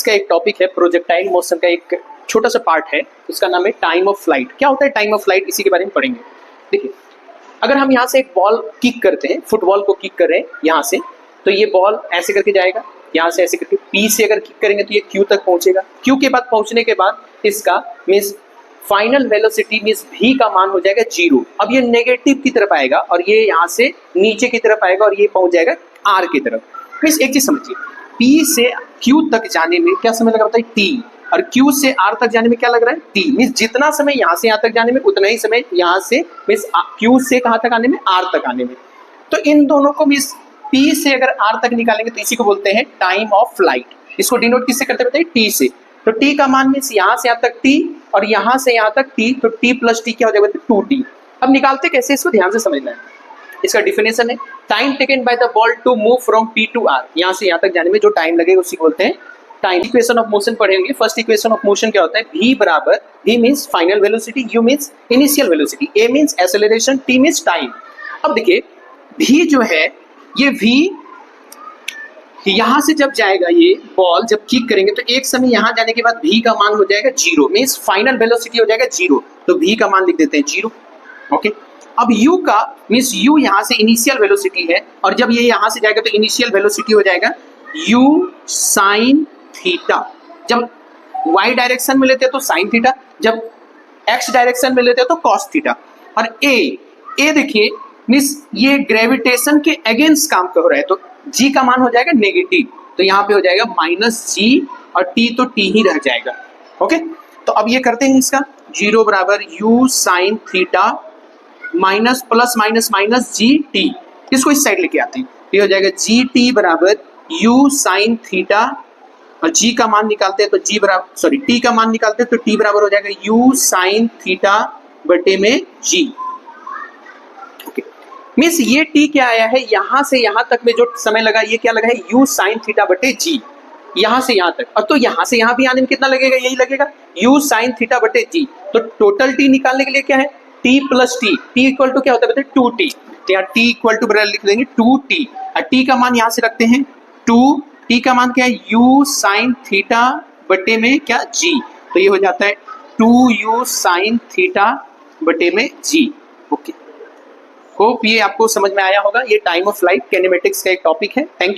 का एक टॉपिक है, प्रोजेक्टाइल मोशन का एक छोटा सा पार्ट है, उसका नाम है टाइम ऑफ फ्लाइट। क्या होता है टाइम ऑफ फ्लाइट, इसी के बारे में पढ़ेंगे। देखिए, अगर हम यहाँ से एक बॉल किक करते हैं, फुटबॉल को किक कर रहे हैं यहाँ से, तो ये बॉल ऐसे करके जाएगा, यहाँ से ऐसे करके पी से अगर किक करेंगे तो ये क्यू तक पहुंचेगा। क्यू के बाद पहुंचने के बाद इसका means final velocity means v का मान हो जाएगा 0। अब ये नेगेटिव की तरफ आएगा और ये यहाँ से नीचे की तरफ आएगा और ये पहुंच जाएगा r की तरफ। मीन्स एक चीज समझिए, p से q तक जाने में क्या समय लगा बताइए, t, और q से r तक जाने में क्या लग रहा है, t। मीन्स जितना समय यहाँ से यहाँ तक जाने में उतना ही समय यहाँ से मीन्स q से कहाँ तक आने में, r तक आने में। तो इन दोनों को मीन्स p से अगर r तक निकालेंगे तो इसी को बोलते हैं टाइम ऑफ फ्लाइट। इसको डिनोट किससे करते बताइए, t से। तो t का मान मीन्स यहाँ से यहाँ तक t और यहाँ से यहाँ तक t, तो t प्लस t क्या हो जाएगा, 2t। अब निकालते कैसे, इसको ध्यान से समझना है। इसका डिफिनेशन है time taken by the ball to move from p to r। यहाँ से यहाँ तक जाने में जो टाइम लगेगा उसी को बोलते हैं टाइम। इक्वेशन ऑफ मोशन पढ़ेंगे। फर्स्ट इक्वेशन ऑफ मोशन क्या होता है, v बराबर, v means final velocity, u means initial velocity, a means acceleration, t means time. अब देखिए v जो है, ये v यहाँ से जब जाएगा, ये बॉल जब किक करेंगे तो एक समय यहाँ जाने के बाद v का मान हो जाएगा 0, मीन्स फाइनल वेलोसिटी हो जाएगा 0। तो v का मान लिख देते हैं 0। ओके, अब u का मीन्स u यहाँ से इनिशियल वेलोसिटी है और जब ये यहाँ से जाएगा तो इनिशियल वेलोसिटी हो जाएगा u साइन थीटा। जब y डायरेक्शन में लेते हैं तो साइन थीटा, जब x डायरेक्शन में लेते हैं तो कॉस थीटा। और a देखिए मीन्स ये ग्रेविटेशन के अगेंस्ट काम कर रहा है, तो g का मान हो जाएगा नेगेटिव, तो यहाँ पे हो जाएगा -g और t तो t ही रह जाएगा। ओके, तो अब ये करते हैं इसका 0 बराबर u sine theta minus plus minus minus G T. इसको इस साइड लेके आते हैं, ये हो जाएगा जी टी बराबर u साइन थीटा और g का मान निकालते हैं तो g बराबर t का मान निकालते हैं तो t बराबर हो जाएगा u साइन थीटा बटे में g। मीन्स ये t क्या आया है, यहाँ से यहाँ तक में जो समय लगा ये क्या लगा है, u साइन थीटा बटे g, यहाँ से यहाँ तक। और तो यहाँ से यहाँ भी आने में कितना लगेगा, यही लगेगा u साइन थीटा बटे g। तो टोटल t निकालने के लिए क्या है, t plus t, t equal to क्या होता है बताइए 2t। तो यहाँ t इक्वल टू बराबर लिख देंगे 2t और t का मान यहाँ से रखते हैं 2, t का मान क्या है u साइन थीटा बटे में क्या g, तो ये हो जाता है 2u साइन थीटा बटे में g। ओके, होप ये आपको समझ में आया होगा। ये टाइम ऑफ फ्लाइट कैनेमेटिक्स का एक टॉपिक है। Thank you.